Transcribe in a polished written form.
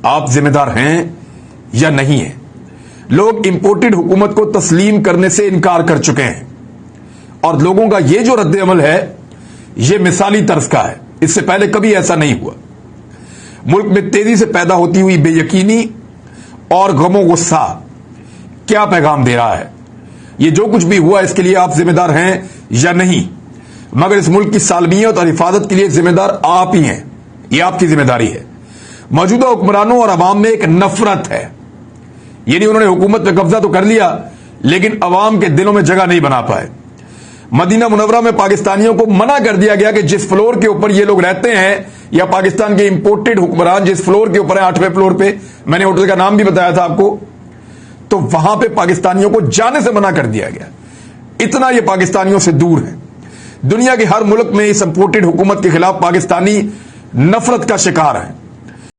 آپ ذمہ دار ہیں یا نہیں ہیں؟ لوگ امپورٹڈ حکومت کو تسلیم کرنے سے انکار کر چکے ہیں اور لوگوں کا یہ جو رد عمل ہے یہ مثالی طرز کا ہے. اس سے پہلے کبھی ایسا نہیں ہوا. ملک میں تیزی سے پیدا ہوتی ہوئی بے یقینی اور غم و غصہ کیا پیغام دے رہا ہے؟ یہ جو کچھ بھی ہوا اس کے لیے آپ ذمہ دار ہیں یا نہیں؟ مگر اس ملک کی سالمیت اور حفاظت کے لیے ذمہ دار آپ ہی ہیں. یہ آپ کی ذمہ داری ہے. موجودہ حکمرانوں اور عوام میں ایک نفرت ہے. یعنی انہوں نے حکومت پہ قبضہ تو کر لیا لیکن عوام کے دلوں میں جگہ نہیں بنا پائے. مدینہ منورہ میں پاکستانیوں کو منع کر دیا گیا کہ جس فلور کے اوپر یہ لوگ رہتے ہیں یا پاکستان کے امپورٹڈ حکمران جس فلور کے اوپر ہیں 8ویں فلور پہ، میں نے ہوٹل کا نام بھی بتایا تھا آپ کو، تو وہاں پہ پاکستانیوں کو جانے سے منع کر دیا گیا. اتنا یہ پاکستانیوں سے دور ہے. دنیا کے ہر ملک میں اس امپورٹڈ حکومت کے خلاف پاکستانی نفرت کا شکار ہیں.